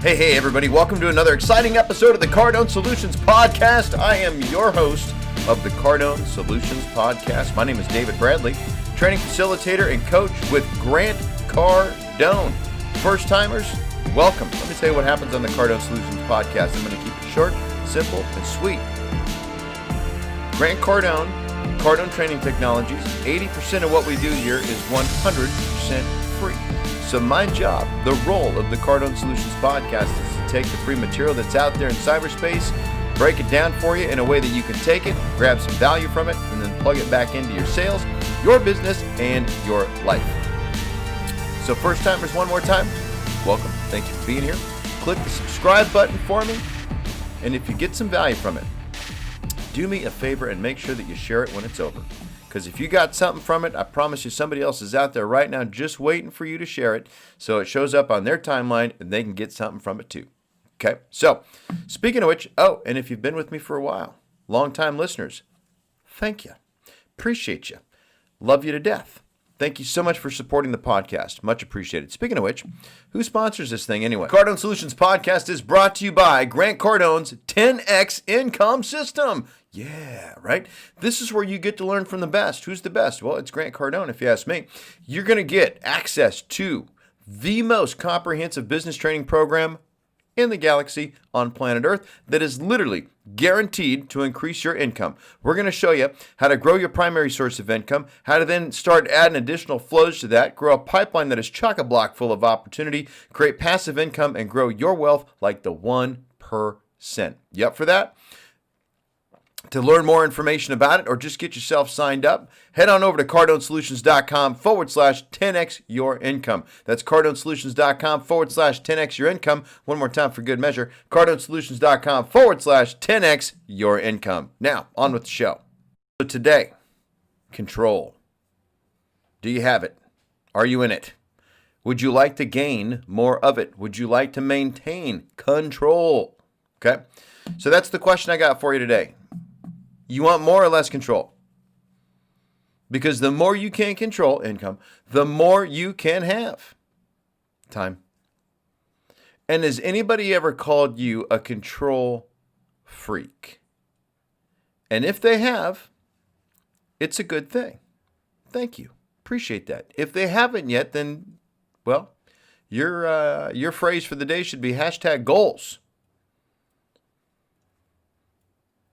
Hey, everybody. Welcome to another exciting episode of the Cardone Solutions Podcast. I am your host of the Cardone Solutions Podcast. My name is David Bradley, training facilitator and coach with Grant Cardone. First-timers, welcome. Let me tell you what happens on the Cardone Solutions Podcast. I'm going to keep it short, simple, and sweet. Grant Cardone, Cardone Training Technologies, 80% of what we do here is 100% free. So my job, the role of the Cardone Solutions Podcast is to take the free material that's out there in cyberspace, break it down for you in a way that you can take it, grab some value from it, and then plug it back into your sales, your business, and your life. So first timers, one more time, welcome. Thank you for being here. Click the subscribe button for me. And if you get some value from it, do me a favor and make sure that you share it when it's over. Because if you got something from it, I promise you somebody else is out there right now just waiting for you to share it so it shows up on their timeline and they can get something from it too. Okay, so speaking of which, and if you've been with me for a while, long-time listeners, thank you. Appreciate you. Love you to death. Thank you so much for supporting the podcast. Much appreciated. Speaking of which, who sponsors this thing anyway? Cardone Solutions Podcast is brought to you by Grant Cardone's 10X Income System. Yeah, right? This is where you get to learn from the best. Who's the best? Well, it's Grant Cardone, if you ask me. You're going to get access to the most comprehensive business training program in the galaxy on planet Earth that is literally guaranteed to increase your income. We're going to show you how to grow your primary source of income, how to then start adding additional flows to that, grow a pipeline that is chock-a-block full of opportunity, create passive income, and grow your wealth like the 1%. You up for that? To learn more information about it or just get yourself signed up, head on over to cardonesolutions.com/10x your income. That's cardonesolutions.com/10x your income. One more time for good measure, cardonesolutions.com/10x your income. Now, on with the show. So today, control. Do you have it? Are you in it? Would you like to gain more of it? Would you like to maintain control? Okay, so that's the question I got for you today. You want more or less control? Because the more you can control income, the more you can have time. And has anybody ever called you a control freak? And if they have, it's a good thing. Thank you. Appreciate that. If they haven't yet, then, well, your phrase for the day should be #goals.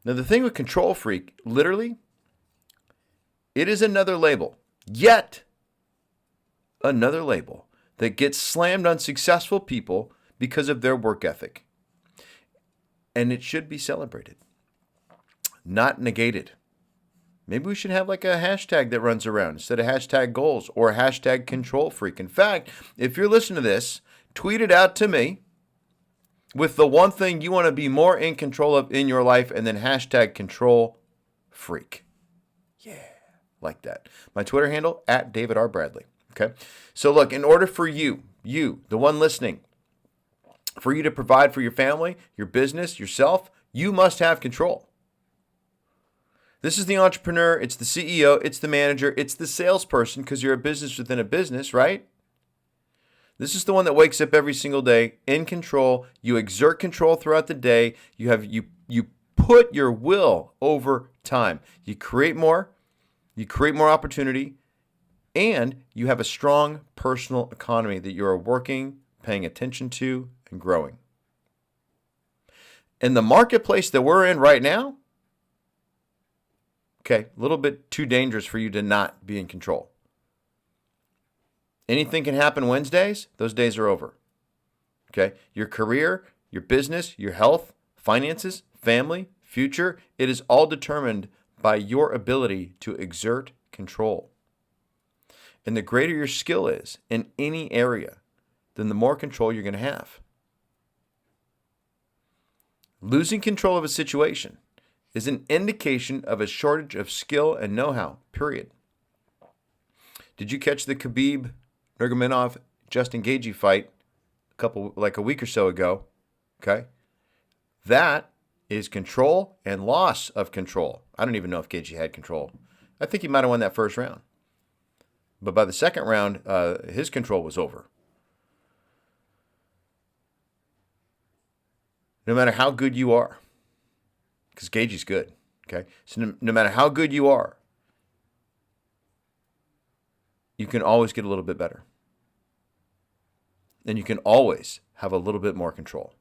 Now, the thing with control freak, literally, it is another label, yet another label that gets slammed on successful people because of their work ethic. And it should be celebrated, not negated. Maybe we should have like a hashtag that runs around instead of #goals or #control freak. In fact, if you're listening to this, tweet it out to me with the one thing you want to be more in control of in your life, and then #control freak. Yeah, like that. My Twitter handle, @DavidRBradley. Okay? So look, in order for you, the one listening, for you to provide for your family, your business, yourself, you must have control. This is the entrepreneur, it's the CEO, it's the manager, it's the salesperson, because you're a business within a business, right? This is the one that wakes up every single day in control. You exert control throughout the day. You put your will over time. You create more opportunity, and you have a strong personal economy that you are working, paying attention to, and growing. In the marketplace that we're in right now, okay, a little bit too dangerous for you to not be in control. Anything can happen Wednesdays, those days are over. Okay? Your career, your business, your health, finances, family, future, it is all determined by your ability to exert control. And the greater your skill is in any area, then the more control you're going to have. Losing control of a situation is an indication of a shortage of skill and know-how, period. Did you catch the Khabib Nurmagomedov Justin Gaethje fight a week or so ago? Okay, that is control and loss of control. I don't even know if Gaethje had control. I think he might have won that first round, but by the second round, his control was over. no matter how good you are, because Gagey's good, okay? So no matter how good you are, you can always get a little bit better. And you can always have a little bit more control.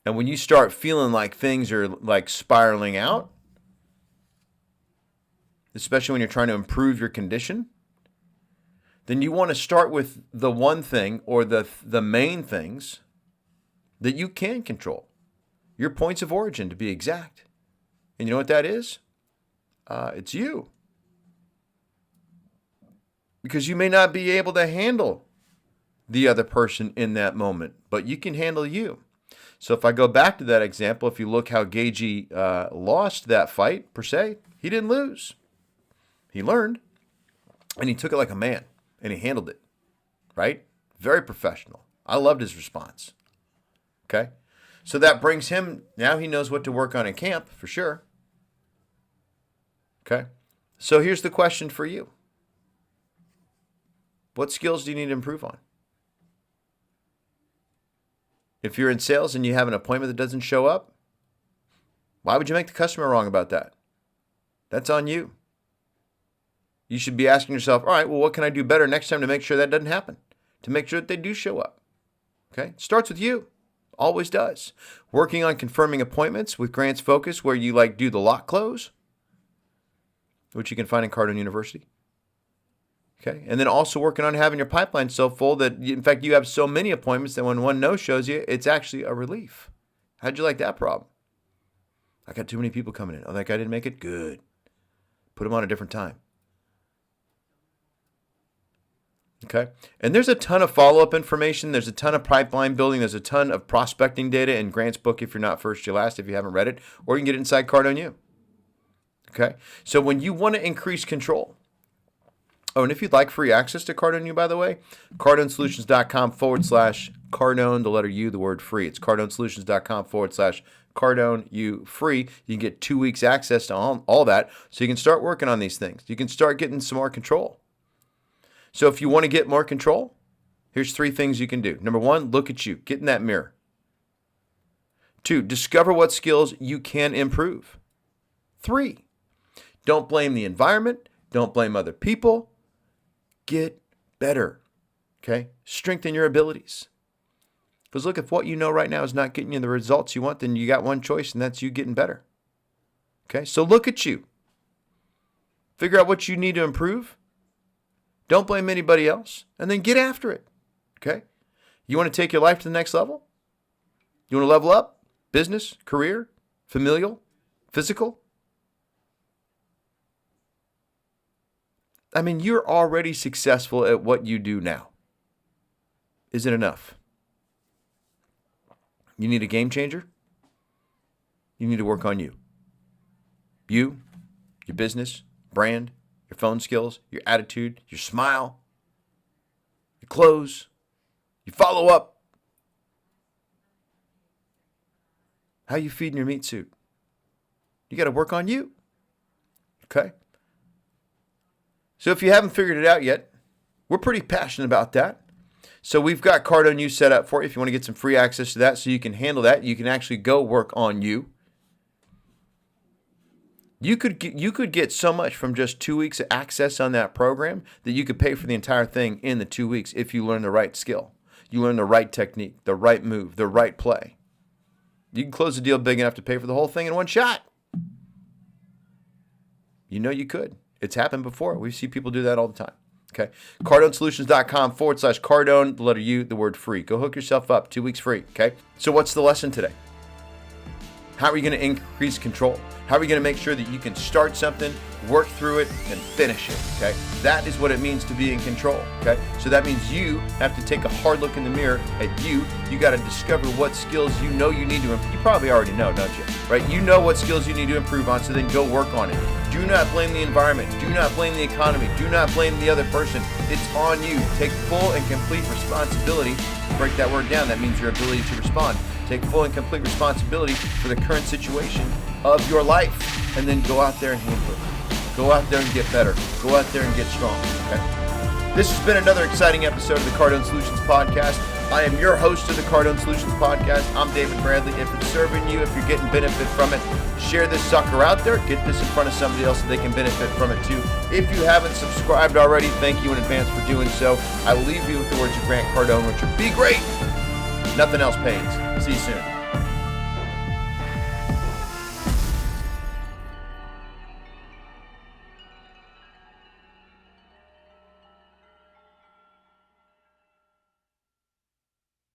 And when you start feeling like things are like spiraling out, especially when you're trying to improve your condition, then you want to start with the one thing or the main things that you can control. Your points of origin, to be exact. And you know what that is? It's you. Because you may not be able to handle the other person in that moment, but you can handle you. So if I go back to that example, if you look how Gagey lost that fight, per se, he didn't lose. He learned, and he took it like a man, and he handled it, right? Very professional. I loved his response, okay? So that brings him, now he knows what to work on in camp, for sure, okay? So here's the question for you. What skills do you need to improve on? If you're in sales and you have an appointment that doesn't show up, why would you make the customer wrong about that? That's on you. You should be asking yourself, all right, well, what can I do better next time to make sure that doesn't happen? To make sure that they do show up. Okay? It starts with you. Always does. Working on confirming appointments with Grant's Focus, where you do the lock close, which you can find in Cardone University. Okay, and then also working on having your pipeline so full that, in fact, you have so many appointments that when one no shows you, it's actually a relief. How'd you like that problem? I got too many people coming in. Oh, that guy didn't make it? Good. Put him on a different time. Okay, and there's a ton of follow-up information. There's a ton of pipeline building. There's a ton of prospecting data in Grant's book, If You're Not First, You're Last, if you haven't read it, or you can get it inside Cardone U. Okay, so when you want to increase control, oh, and if you'd like free access to Cardone U, by the way, cardonesolutions.com/Cardone, the letter U, the word free. It's cardonesolutions.com/Cardone U free. You can get 2 weeks access to all that, so you can start working on these things. You can start getting some more control. So if you want to get more control, here's 3 things you can do. Number 1, look at you. Get in that mirror. 2, discover what skills you can improve. 3, don't blame the environment. Don't blame other people. Get better, okay? Strengthen your abilities. Because look, if what you know right now is not getting you the results you want, then you got one choice, and that's you getting better, okay? So look at you. Figure out what you need to improve. Don't blame anybody else, and then get after it, okay? You want to take your life to the next level? You want to level up? Business, career, familial, physical? I mean, you're already successful at what you do now. Is it enough? You need a game changer? You need to work on you. You, your business, brand, your phone skills, your attitude, your smile, your clothes, your follow-up. How you feeding your meat suit? You got to work on you. Okay? So if you haven't figured it out yet, we're pretty passionate about that. So we've got Cardone U set up for you if you want to get some free access to that so you can handle that. You can actually go work on you. You could get so much from just 2 weeks of access on that program that you could pay for the entire thing in the 2 weeks if you learn the right skill. You learn the right technique, the right move, the right play. You can close the deal big enough to pay for the whole thing in one shot. You know you could. It's happened before. We see people do that all the time. Okay. cardonesolutions.com/Cardone, the letter U, the word free. Go hook yourself up. 2 weeks free. Okay. So what's the lesson today? How are you going to increase control? How are you going to make sure that you can start something, work through it, and finish it? Okay. That is what it means to be in control. Okay. So that means you have to take a hard look in the mirror at you. You got to discover what skills you know you need to improve. You probably already know, don't you? Right? You know what skills you need to improve on, so then go work on it. Do not blame the environment. Do not blame the economy. Do not blame the other person. It's on you. Take full and complete responsibility. Break that word down. That means your ability to respond. Take full and complete responsibility for the current situation of your life, and then go out there and handle it. Go out there and get better. Go out there and get strong. Okay? This has been another exciting episode of the Cardone Solutions Podcast. I am your host of the Cardone Solutions Podcast. I'm David Bradley. If it's serving you, if you're getting benefit from it, share this sucker out there. Get this in front of somebody else so they can benefit from it too. If you haven't subscribed already, thank you in advance for doing so. I leave you with the words of Grant Cardone, which are be great. Nothing else pays. See you soon.